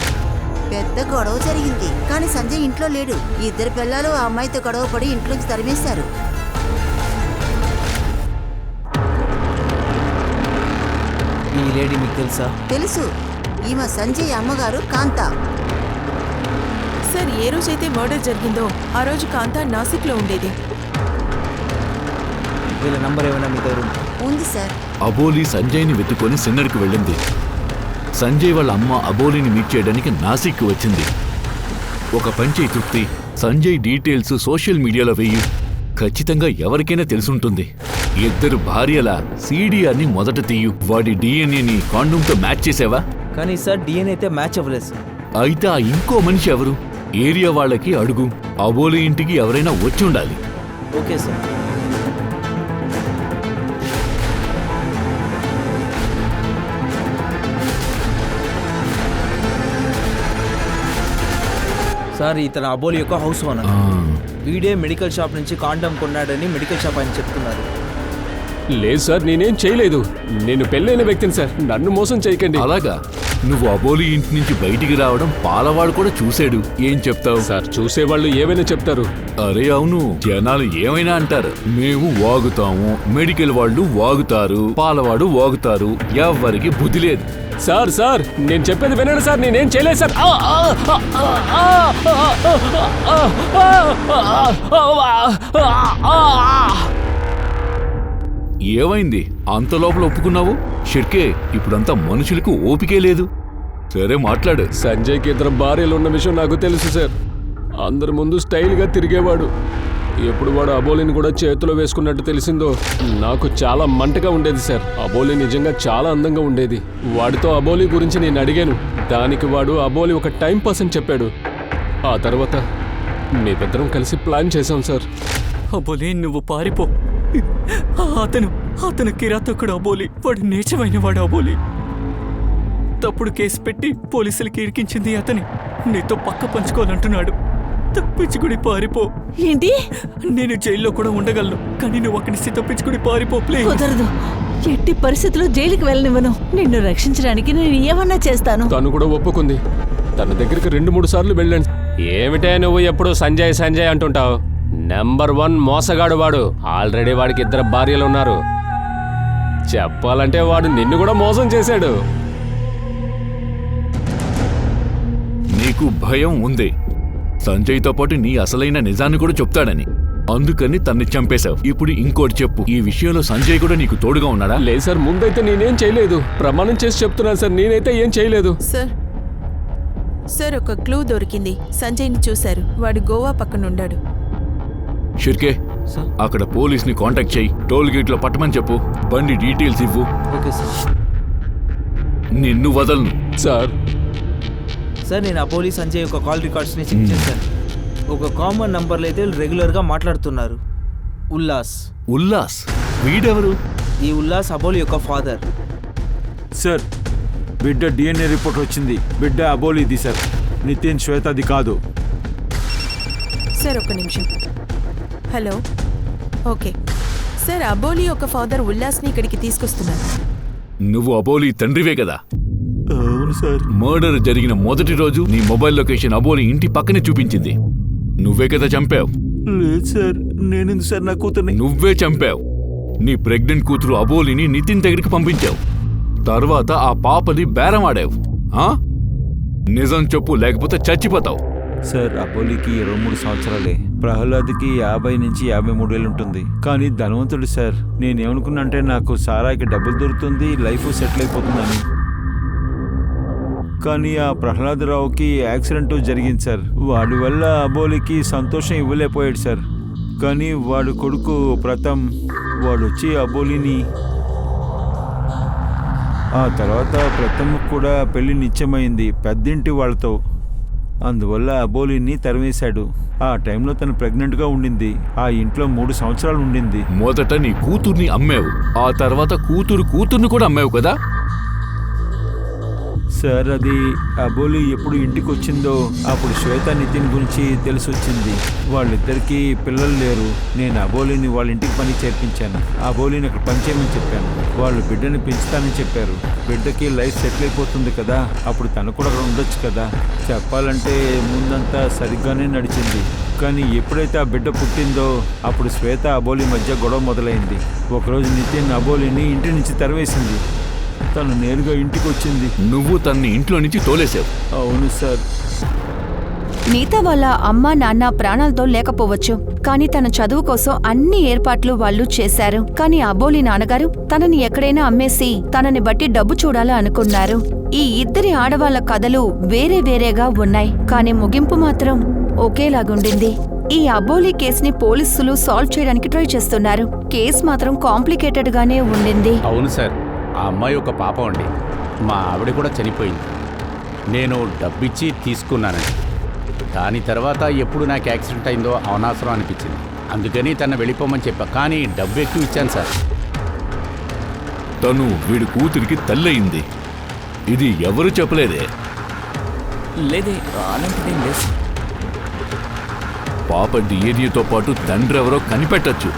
పెద్ద గొడవ జరిగింది, కానీ సంజయ్ ఇంట్లో లేడు. 2 పిల్లలు ఆ అమ్మాయితో గొడవ పడి ఇంట్లోకి తరిమేశారు. ఈ లేడీ మీకు తెలుసా? తెలుసు, ఈమె సంజయ్ అమ్మగారు కాంత. సార్, ఏ రోజైతే మర్డర్ జరిగిందో ఆ రోజు కాంత నాసిక్లో ఉండేది. వీళ్ళ నంబర్ ఏమైనా మీ దగ్గర ఉందా? ఉంది సార్. అబోలి సంజయ్ని వెతుకొని సిన్నర్కి వెళ్ళింది. సంజయ్ వాళ్ళ అమ్మ అబోలిని మీట్ చేయడానికి నాసిక్కి వచ్చింది. ఒక పని చేయి తృప్తి, సంజయ్ డీటెయిల్స్ సోషల్ మీడియాలో వెయ్యి. ఖచ్చితంగా ఎవరికైనా తెలుసుంటుంది. ఇద్దరు భార్యల CDRని మొదట తీయు. వాడి DNAని కాండోమ్తో మ్యాచ్ చేసావా? కానీ సార్ DNA అయితే మ్యాచ్ అవ్వలేదు సార్. అయితే ఆ ఇంకో మనిషి ఎవరు? ఏరియా వాళ్ళకి అడుగు. అబోలి ఇంటికి ఎవరైనా వచ్చి ఉండాలి. Okay sir. సార్, ఇతను అబోలి యొక్క హౌస్ ఓనర్. వీడే మెడికల్ షాప్ నుంచి కాండం కొన్నాడని మెడికల్ షాప్ ఆయన చెప్తున్నారు. లేదు సార్, నేనేం చేయలేదు. నేను పెళ్ళైన వ్యక్తిని సార్, నన్ను మోసం చేయకండి. అలాగా? నువ్వు అబోలి ఇంటి నుంచి బయటికి రావడం పాలవాడు కూడా చూశాడు. ఏం చెప్తావు? సార్, చూసేవాళ్ళు ఏమైనా చెప్తారు. అరే అవును, జనాలు ఏమైనా అంటారు. మేము వాగుతాము, మెడికల్ వాళ్ళు వాగుతారు, పాలవాడు వాగుతారు. ఎవ్వరికి బుద్ధి లేదు. సార్ సార్, నేను చెప్పేది వినండి సార్, నేనేం చేయలేదు సార్. ఏమైంది? అంత లోపల ఒప్పుకున్నావు? షిర్కే, ఇప్పుడంతా మనుషులకు ఓపికే లేదు. సరే మాట్లాడు. సంజయ్కి ఇద్దరు భార్యలు ఉన్న విషయం నాకు తెలుసు సార్. అందరి ముందు స్టైల్గా తిరిగేవాడు. ఎప్పుడు వాడు అబోలిని కూడా చేతిలో వేసుకున్నట్టు తెలిసిందో నాకు చాలా మంటగా ఉండేది సార్. అబోలి నిజంగా చాలా అందంగా ఉండేది. వాడితో అబోలి గురించి నేను అడిగాను. దానికి వాడు అబోలి ఒక టైం పాస్ అని చెప్పాడు. ఆ తర్వాత మేమిద్దరం కలిసి ప్లాన్ చేశాం సార్. అబోలి, నువ్వు పారిపో. అతను కిరాతకుడు అబోలి. వాడు నీచమైన వాడు అబోలి. తప్పుడు కేసు పెట్టి పోలీసులకి ఇరికించింది అతని. నీతో పక్క పంచుకోవాలంటున్నాడు. తప్పించుకుని పారిపో. ఏంటి? నేను జైల్లో కూడా ఉండగలను, కానీ నువ్వు అక్కడి నుంచి తప్పించుకుని పారిపో ప్లీజ్. కుదరదు. ఎట్టి పరిస్థితుల్లో జైలుకి వెళ్ళనివ్వను. నిన్ను రక్షించడానికి నేను ఏమన్నా చేస్తాను. తను కూడా ఒప్పుకుంది. తన దగ్గరికి 2-3 సార్లు వెళ్ళాను. ఏమిటే నువ్వు ఎప్పుడు సంజయ్ సంజయ్ అంటుంటావు? నెంబర్ 1 మోసగాడు వాడు. ఆల్రెడీ వాడికి 2 భార్యలు ఉన్నారు. చెప్పాలంటే వాడు నిన్ను కూడా మోసం చేశాడు. నీకు భయం ఉంది. సంజయ్తో పాటు నీ అసలైన నిజాన్ని కూడా చెప్తాడని. అందుకని తన్ని చంపేశావు. ఇప్పుడు ఇంకోటి చెప్పు, ఈ విషయంలో సంజయ్ కూడా నీకు తోడుగా ఉన్నాడా? లేదు సార్, ముందైతే నేనేం చేయలేదు. ప్రమాణం చేసి చెప్తున్నాను సార్, నేనైతే ఏం చేయలేదు. సార్, ఒక క్లూ దొరికింది. సంజయ్ని చూశారు. వాడు గోవా పక్కనుండాడు. షిర్కే, అక్కడ పోలీస్ని కాంటాక్ట్ చేయి. టోల్ గేట్లో పట్టమని చెప్పు. బండి డీటెయిల్స్ ఇవ్వు. Okay sir. నిన్ను వదలను. సార్, నేను అబోలి సంజయ్ యొక్క కాల్ రికార్డ్స్ని చెక్ చేశాను. ఒక కామన్ నంబర్లో అయితే రెగ్యులర్గా మాట్లాడుతున్నారు. ఉల్లాస్. వీడెవరు? ఈ ఉల్లాస్ అబోలి యొక్క ఫాదర్. సార్, బిడ్డ DNA రిపోర్ట్ వచ్చింది. బిడ్డ అబోలిది సార్, నితిన్ శ్వేతది కాదు. సార్, ఒక నిమిషం. హలో. ఓకే సార్, అబోలి యొక్క ఫాదర్ ఉల్లాస్ని ఇక్కడికి తీసుకొస్తున్నారు. నువ్వు అబోలి తండ్రివే కదా? అవును సార్. మర్డర్ జరిగిన మొదటి రోజు నీ మొబైల్ లొకేషన్ అబోలి ఇంటి పక్కనే చూపించింది. నువ్వే కదా చంపావు? లేదు సార్, నేనెందుకు సార్ నా కూతుర్ని? నువ్వే చంపావు. నీ ప్రెగ్నెంట్ కూతురు అబోలిని నితిన్ దగ్గరికి పంపించావు. తర్వాత ఆ పాపని బేరమాడావు. నిజం చెప్పు, లేకపోతే చచ్చిపోతావు. సార్, అబోలికి 23 సంవత్సరాలే. ప్రహ్లాద్కి 50 నుంచి 53 ఏళ్ళు ఉంటుంది. కానీ ధనవంతుడు సార్. నేనేమనుకున్నా అంటే నాకు సారాకి డబ్బులు దొరుకుతుంది, లైఫ్ సెటిల్ అయిపోతుందని. కానీ ఆ ప్రహ్లాదరావుకి యాక్సిడెంట్ జరిగింది సార్. వాడి వల్ల అబోలికి సంతోషం ఇవ్వలేకపోయాడు సార్. కానీ వాడు కొడుకు ప్రథమ్, వాడు వచ్చి అబోలిని, ఆ తర్వాత ప్రథమ్ కూడా పెళ్లి నిశ్చయమైంది పెద్దింటి వాళ్ళతో. అందువల్ల అబోలిని తరిమేశాడు. ఆ టైంలో తను ప్రెగ్నెంట్గా ఉండింది. ఆ ఇంట్లో 3 సంవత్సరాలు ఉండింది. మొదట నీ కూతుర్ని అమ్మావు, ఆ తర్వాత కూతుర్ని కూడా అమ్మావు కదా? సార్, అది అబోలి ఎప్పుడు ఇంటికి వచ్చిందో అప్పుడు శ్వేత నితిన్ గురించి తెలిసి వచ్చింది. వాళ్ళిద్దరికీ పిల్లలు లేరు. నేను అబోలిని వాళ్ళ ఇంటికి పని చేర్పించాను. అబోలిని అక్కడ పని చేయమని చెప్పాను. వాళ్ళు బిడ్డని పెంచుతానని చెప్పారు. బిడ్డకి లైఫ్ సెటిల్ అయిపోతుంది కదా, అప్పుడు తను కూడా అక్కడ ఉండొచ్చు కదా. చెప్పాలంటే ముందంతా సరిగ్గానే నడిచింది. కానీ ఎప్పుడైతే ఆ బిడ్డ పుట్టిందో అప్పుడు శ్వేత అబోలి మధ్య గొడవ మొదలైంది. ఒకరోజు నితిన్ అబోలిని ఇంటి నుంచి తరివేసింది. తను నేరుగా ఇంటికి వచ్చింది. నువ్వు తన్ని ఇంట్లో నుంచి తోలేసావు. అవును సార్. నీతా వాళ్ళ అమ్మ నాన్న ప్రాణాలతో లేకపోవచ్చు, కానీ తన చదువు కోసం అన్ని ఏర్పాట్లు వాళ్ళు చేశారు. కానీ అబోలి నాన్నగారు తనని ఎక్కడైనా అమ్మేసి తనని బట్టి డబ్బు చూడాలా అనుకున్నారు. ఈ ఇద్దరి ఆడవాళ్ల కథలు వేరే వేరేగా ఉన్నాయి, కానీ ముగింపు మాత్రం ఒకేలాగుండింది. ఈ అబోలి కేసుని పోలీసులు సాల్వ్ చేయడానికి ట్రై చేస్తున్నారు. కేసు మాత్రం కాంప్లికేటెడ్ గానే ఉండింది. అవును సార్, ఆ అమ్మాయి ఒక పాపం అండి. మా ఆవిడ కూడా చనిపోయింది. నేను డబ్బిచ్చి తీసుకున్నానండి. దాని తర్వాత ఎప్పుడు నాకు యాక్సిడెంట్ అయిందో అనవసరం అనిపించింది. అందుకని తను వెళ్ళిపోమని చెప్పా, కానీ డబ్బు ఎక్కువ ఇచ్చాను సార్. తను వీడి కూతురికి తల్లయింది. ఇది ఎవరు చెప్పలేదే. లేదే, అలాంటిదేం లేదు. పాప డిఏడితో పాటు తండ్రి ఎవరో కనిపెట్టచ్చు.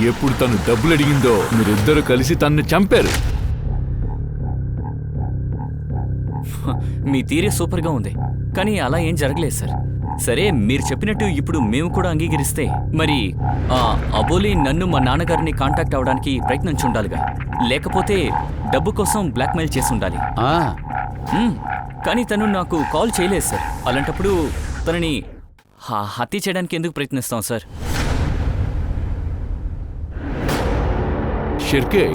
ఎప్పుడు తను డబ్బులు అడిగిందో మీరిద్దరూ కలిసి తన్ని చంపారు. మీ థియరీ సూపర్గా ఉంది, కానీ అలా ఏం జరగలేదు సార్. సరే, మీరు చెప్పినట్టు ఇప్పుడు మేము కూడా అంగీకరిస్తే మరి అబోలి నన్ను మా నాన్నగారిని కాంటాక్ట్ అవ్వడానికి ప్రయత్నించి ఉండాలిగా, లేకపోతే డబ్బు కోసం బ్లాక్మెయిల్ చేసి ఉండాలి. కానీ తను నాకు కాల్ చేయలేదు సార్. అలాంటప్పుడు తనని హత్య చేయడానికి ఎందుకు ప్రయత్నిస్తాం సార్? షిర్కే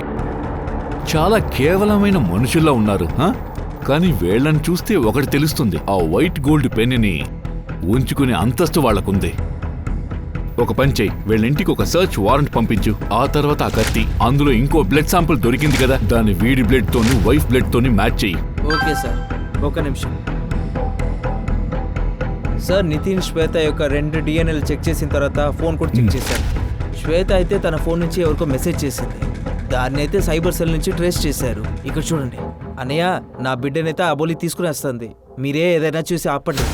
చాలా కేవలమైన మనుషుల్లా ఉన్నారు. కానీ వేళ్లను చూస్తే ఒకటి తెలుస్తుంది. ఆ వైట్ గోల్డ్ పెన్ని ఉంచుకునే అంతస్తు వాళ్లకుంది. ఒక పని చెయ్యి, వీళ్ళింటికి ఒక సర్చ్ వారెంట్ పంపించు. ఆ తర్వాత ఆ కత్తి, అందులో ఇంకో బ్లడ్ శాంపుల్ దొరికింది కదా, దాన్ని వీడి బ్లడ్ తోని వైఫ్ బ్లడ్ తోని మ్యాచ్ చెయ్యి. ఓకే సార్, ఒక నిమిషం సార్. నితిన్ శ్వేత యొక్క 2 డిఎన్ఏలు చెక్ చేసిన తర్వాత ఫోన్ కూడా చెక్ చేశాను. శ్వేత అయితే తన ఫోన్ నుంచి ఎవరికో మెసేజ్ చేసింది. దాన్ని అయితే సైబర్ సెల్ నుంచి ట్రేస్ చేశారు. ఇక్కడ చూడండి అన్నయ్య, నా బిడ్డనైతే అబోలి తీసుకుని వస్తుంది. మీరే ఏదైనా చూసి ఆపండి.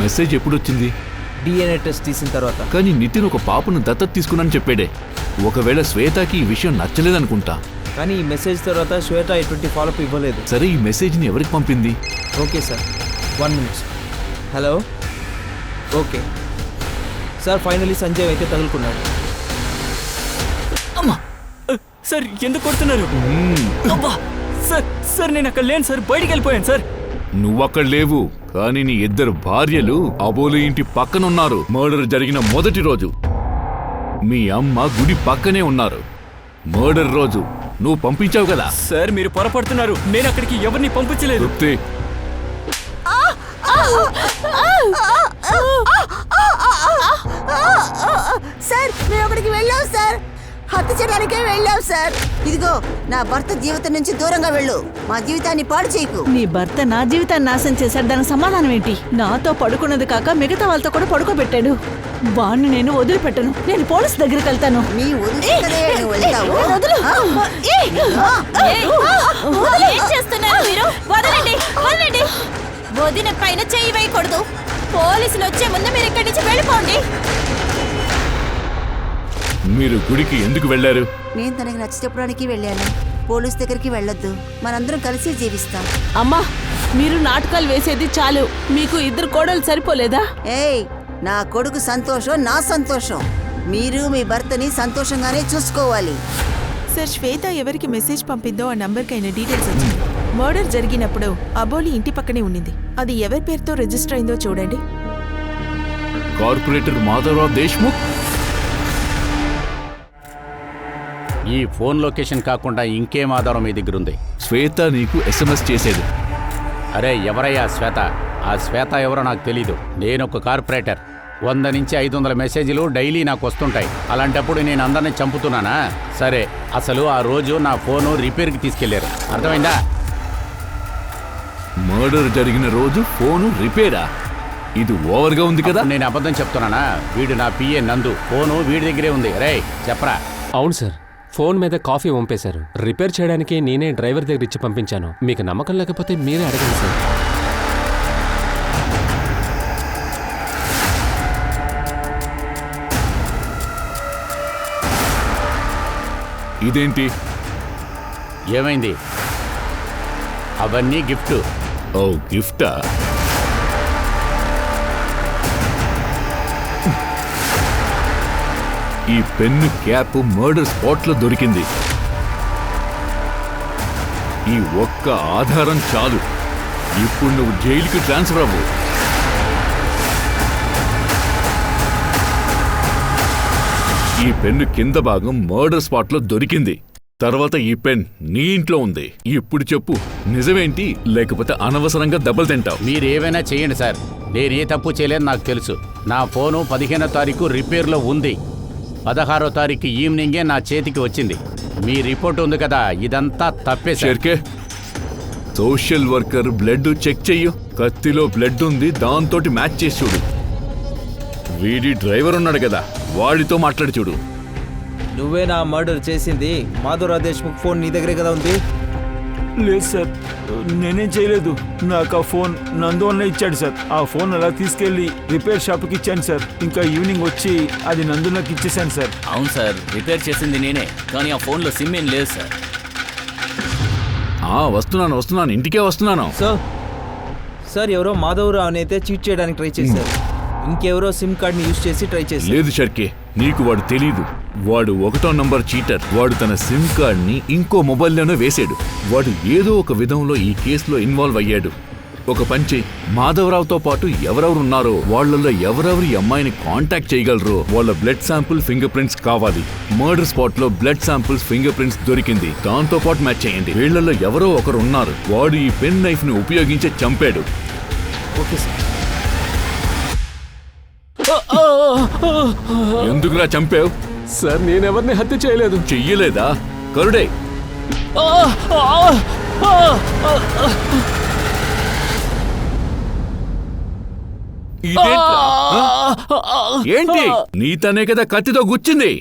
మెసేజ్ ఎప్పుడు వచ్చింది? డిఎన్ఏ టెస్ట్ తీసిన తర్వాత. కానీ నితిన్ ఒక పాపను దత్తత తీసుకున్నాను చెప్పాడే. ఒకవేళ శ్వేతకి ఈ విషయం నచ్చలేదనుకుంటా. కానీ ఈ మెసేజ్ తర్వాత శ్వేత ఎటువంటి ఫాలోఅప్ ఇవ్వలేదు. సరే, ఈ మెసేజ్ని ఎవరికి పంపింది? ఓకే సార్, 1 నిమిషం. Hello, okay sir. Finally Sanjay అయితే తగులుకున్నాడు. అమ్మా సార్, ఎందుకు కొడుతున్నారు? అబ్బా సార్, సార్ నేను అక్కడ లేను సార్, బయటికి వెళ్ళిపోయాను సార్. నువ్వక్కడ లేవు, కానీ నీ 2 భార్యలు అబోలి ఇంటి పక్కనున్నారు. మర్డర్ జరిగిన మొదటి రోజు మీ అమ్మ గుడి పక్కనే ఉన్నారు. మర్డర్ రోజు నువ్వు పంపించావు కదా. సార్ మీరు పొరపడుతున్నారు, నేను అక్కడికి ఎవరిని పంపించలేదు. సార్ మేము అక్కడికి వెళ్ళాం సార్, హత్య చేయడానికే వెళ్ళాం సార్. ఇదిగో నా భర్త జీవితం నుంచి దూరంగా వెళ్ళు, మా జీవితాన్ని పాడు చేయకు. నీ భర్త నా జీవితాన్ని నాశనం చేశాడు, దానికి సమాధానం ఏంటి? నాతో పడుకున్నది కాక మిగతా వాళ్ళతో కూడా పడుకోబెట్టాడు. వాణ్ణి నేను వదిలిపెట్టను. నేను పోలీస్ దగ్గరికి వెళ్తాను. నీ వదిలిపెట్టదే నువ్వు వెళ్తావు. ఏం చేస్తున్నారు మీరు? వదలండి, వదలండి. వదిన పైన చెయ్యి వేయకూడదు. పోలీసులు వచ్చే ముందు మీరు ఇక్కడి నుంచి వెళ్ళిపోండి. మీరు గుడికి ఎందుకు వెళ్లారు? నేను తనకి నచ్చ చెప్పడానికి వెళ్ళాను. పోలీస్ దగ్గరికి వెళ్ళొద్దు, మనందరం కలిసి జీవిస్తాం. అమ్మా, మీరు నాటకాలు వేసేది చాలు. మీకు 2 కోడలు సరిపోలేదా? ఏయ్, నా కొడుకు సంతోషం నా సంతోషం. మీరు మీ భర్తని సంతోషంగానే చూసుకోవాలి. సార్, శ్వేత ఎవరికి మెసేజ్ పంపిందో ఆ నంబర్కి అయిన డీటెయిల్స్ వచ్చింది. మర్డర్ జరిగినప్పుడు అబోలి ఇంటి పక్కనే ఉండింది. అది ఎవరి పేరుతో రిజిస్టర్ అయిందో చూడండి. కార్పొరేటర్ మాధవరావు దేశ్ముఖ్. ఈ ఫోన్ లొకేషన్ కాకుండా ఇంకేం ఆధారం మీ దగ్గర ఉంది? శ్వేత నీకు SMS చేసేది. అరే ఎవరయ్యా శ్వేత? ఆ శ్వేత ఎవరో నాకు తెలీదు. నేను ఒక కార్పొరేటర్. 100 నుంచి 500 మెసేజ్లు డైలీ నాకు వస్తుంటాయి. అలాంటప్పుడు నేను అందరినీ చంపుతున్నానా? సరే, అసలు ఆ రోజు నా ఫోను రిపేర్కి తీసుకెళ్లారు, అర్థమైందా? మర్డర్ జరిగిన రోజు ఫోను రిపేరా? ఇది ఓవర్గా ఉంది కదా. నేను అబద్ధం చెప్తున్నానా? వీడు నా పిఏ నందు, ఫోను వీడి దగ్గరే ఉంది. రే చెప్పరా. అవును సార్, ఫోన్ మీద కాఫీ పంపేశారు. రిపేర్ చేయడానికి నేనే డ్రైవర్ దగ్గర ఇచ్చి పంపించాను. మీకు నమ్మకం లేకపోతే మీరే అడగండి సార్. ఇదేంటి? ఏమైంది? అవన్నీ గిఫ్ట్. ఓ గిఫ్టా? ఈ పెన్ను క్యాప్ మర్డర్ స్పాట్లో దొరికింది. ఈ ఒక్క ఆధారం చాలు. ఇప్పుడు నువ్వు జైలుకి ట్రాన్స్ఫర్ అవ్వు. ఈ పెన్ను కింద భాగం మర్డర్ స్పాట్లో దొరికింది. తర్వాత ఈ పెన్ నీ ఇంట్లో ఉంది. ఇప్పుడు చెప్పు, నిజమేంటి లేకపోతే అనవసరంగా దెబ్బలు తింటావు? మీరేమైనా చేయండి సార్, నేనే తప్పు చేయలేని నాకు తెలుసు. నా ఫోను 15వ తారీఖు రిపేర్లో ఉంది. 16వ తారీఖు ఈవినింగే నా చేతికి వచ్చింది. మీ రిపోర్ట్ ఉంది కదా, ఇదంతా తప్పే sir. Shirke, social worker blood check చెయ్యు. కత్తిలో బ్లడ్ ఉంది, దాంతోటి మ్యాచ్ చేసి చూడు. వీడి డ్రైవర్ ఉన్నాడు కదా, వాడితో మాట్లాడి చూడు. నువ్వే నా మర్డర్ చేసింది. మాధవరావు దేశ్ముఖ్ ఫోన్ నీ దగ్గరే కదా ఉంది. లేదు సార్, నేనేం చేయలేదు. నాకు ఆ ఫోన్ నందు అన్న ఇచ్చాడు సార్. ఆ ఫోన్ అలా తీసుకెళ్లి రిపేర్ షాప్కి ఇచ్చాను సార్. ఇంకా ఈవినింగ్ వచ్చి అది నందు నాకు ఇచ్చేసాను సార్. అవును సార్, రిపేర్ చేసింది నేనే, కానీ ఆ ఫోన్లో సిమ్ ఏం లేదు సార్. వస్తున్నాను, ఇంటికే వస్తున్నాను. సార్ ఎవరో మాధవరావు అని అయితే చీట్ చేయడానికి ట్రై చేశారు. ఇంకెవరో సిమ్ కార్డ్ని యూజ్ చేసి ట్రై చేశారు. లేదు షర్కే, నీకు వాడు తెలీదు. వాడు 1వ నంబర్ చీటర్. వాడు తన సిమ్ కార్డ్ని ఇంకో మొబైల్లోనే వేసాడు. వాడు ఏదో ఒక విధంలో ఈ కేసులో ఇన్వాల్వ్ అయ్యాడు. ఒక పంచి, మాధవరావుతో పాటు ఎవరెవరున్నారో వాళ్ళల్లో ఎవరెవరు ఈ అమ్మాయిని కాంటాక్ట్ చేయగలరో వాళ్ళ బ్లడ్ శాంపుల్, ఫింగర్ ప్రింట్స్ కావాలి. మర్డర్ స్పాట్ లో బ్లడ్ శాంపుల్స్, ఫింగర్ ప్రింట్స్ దొరికింది. దాంతో పాటు మ్యాచ్ చేయండి. వీళ్ళల్లో ఎవరో ఒకరు ఉన్నారు. వాడు ఈ పెన్ నైఫ్ ని ఉపయోగించి చంపాడు. Okay sir. ఎందుకురా చంపావు? సార్ నేనెవరిని హత్య చేయలేదు. చెయ్యలేదా? కరుడే, ఏంటి? నీతనే కదా కత్తితో గుచ్చింది.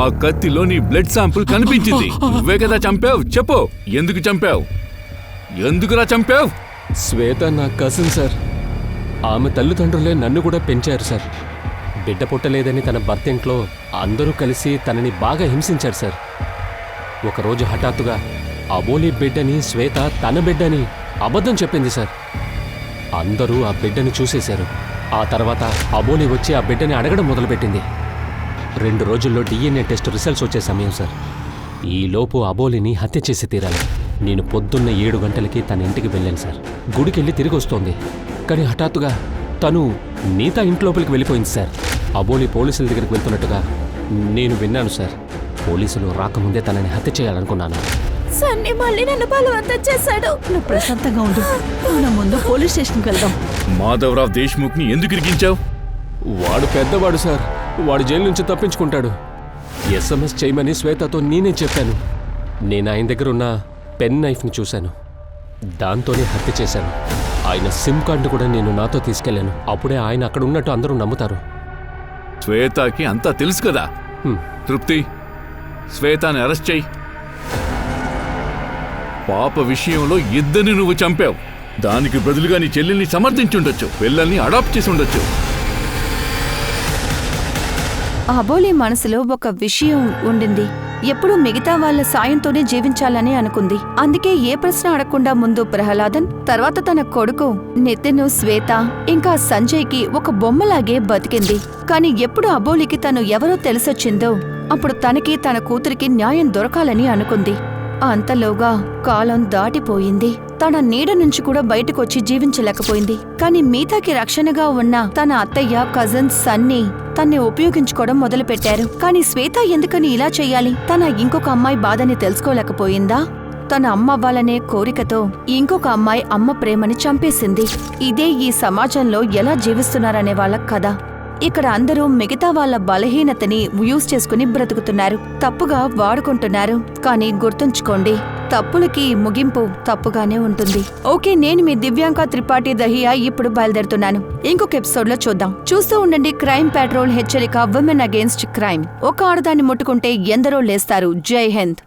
ఆ కత్తిలో నీ బ్లడ్ శాంపుల్ కనిపించింది. నువ్వే కదా చంపావు. చెప్పు, ఎందుకు చంపావు? ఎందుకురా చంపావు? శ్వేత నా కజిన్ సార్. ఆమె తల్లిదండ్రులే నన్ను కూడా పెంచారు సార్. బిడ్డ పుట్టలేదని తన భర్త ఇంట్లో అందరూ కలిసి తనని బాగా హింసించారు సార్. ఒకరోజు హఠాత్తుగా అబోలి బిడ్డని శ్వేత తన బిడ్డని అబద్ధం చెప్పింది సార్. అందరూ ఆ బిడ్డని చూసేశారు. ఆ తర్వాత అబోలి వచ్చి ఆ బిడ్డని అడగడం మొదలుపెట్టింది. 2 రోజుల్లో DNA టెస్ట్ రిజల్ట్స్ వచ్చే సమయం సార్. ఈలోపు అబోలిని హత్య చేసి తీరాలి. నేను పొద్దున్న 7 గంటలకి తన ఇంటికి వెళ్ళాను సార్. గుడికెళ్ళి తిరిగి వస్తోంది. కానీ హఠాత్తుగా తను నీతా ఇంట్లోపలికి వెళ్ళిపోయింది సార్. అబోలి పోలీసుల దగ్గరికి వెళ్తున్నట్టుగా నేను విన్నాను సార్. పోలీసులు రాకముందే తనని హత్య చేయాలనుకున్నాను. సన్నీ మళ్ళీ నన్ను బలవంతం చేశాడు. నువ్వు ప్రశాంతంగా ఉండు. మనం ముందు పోలీస్ స్టేషన్కి వెళ్దాం. మాధవరావు దేశ్ముఖ్ ని ఎందుకు ఇరికించావు? వాడు పెద్దవాడు సార్. వాడు జైలు నుంచి తప్పించుకుంటాడు. SMS చేయమని శ్వేతతో నేనే చెప్పాను. నేను ఆయన దగ్గర ఉన్న పెన్ నైఫ్ని చూశాను. దాంతోనే హత్య చేశాను. ఆయన సిమ్ కార్డు కూడా నేను నాతో తీసుకెళ్లాను. అప్పుడే ఆయన అక్కడ ఉన్నట్టు అందరూ నమ్ముతారు. శ్వేతకి అంతా తెలుసు కదా. తృప్తి, శ్వేతని అరెస్ట్ చెయ్యి. పాప విషయంలో ఇద్దరిని నువ్వు చంపావు. దానికి బదులుగా నీ చెల్లెల్ని సమర్థించుండొచ్చు, పిల్లల్ని అడాప్ట్ చేసి ఉండొచ్చు. అబోలి మనసులో ఒక విషయం ఉండింది. ఎప్పుడూ మిగతా వాళ్ళ సాయంతోనే జీవించాలని అనుకుంది. అందుకే ఏ ప్రశ్న అడగకుండా ముందు ప్రహ్లాదన్, తర్వాత తన కొడుకు నితిన్, శ్వేత ఇంకా సంజయ్కి ఒక బొమ్మలాగే బతికింది. కాని ఎప్పుడు అబోలికి తను ఎవరో తెలిసొచ్చిందో అప్పుడు తనకి తన కూతురికి న్యాయం దొరకాలని అనుకుంది. అంతలోగా కాలం దాటిపోయింది. తన నీడ నుంచి కూడా బయటకొచ్చి జీవించలేకపోయింది. కాని మీతాకి రక్షణగా ఉన్న తన అత్తయ్య, కజిన్స్ సన్నీ తన్ని ఉపయోగించుకోవడం మొదలుపెట్టారు. కాని శ్వేత ఎందుకని ఇలా చెయ్యాలి? తన ఇంకొక అమ్మాయి బాధని తెలుసుకోలేకపోయిందా? తన అమ్మవ్వాలనే కోరికతో ఇంకొక అమ్మాయి అమ్మ ప్రేమని చంపేసింది. ఇదే ఈ సమాజంలో ఎలా జీవిస్తున్నారనే వాళ్ళ కథ. ఇక్కడ అందరూ మిగతా వాళ్ళ బలహీనతని యూజ్ చేసుకుని బ్రతుకుతున్నారు, తప్పుగా వాడుకుంటున్నారు. కానీ గుర్తుంచుకోండి, తప్పులకి ముగింపు తప్పుగానే ఉంటుంది. ఓకే, నేను మీ దివ్యాంక త్రిపాఠి దహియా ఇప్పుడు బయలుదేరుతున్నాను. ఇంకొక ఎపిసోడ్ లో చూద్దాం. చూస్తూ ఉండండి క్రైమ్ పెట్రోల్ హెచ్చరిక, విమెన్ అగేన్స్ట్ క్రైమ్. ఒక ఆడదాన్ని ముట్టుకుంటే ఎందరో లేస్తారు. జై హింద్.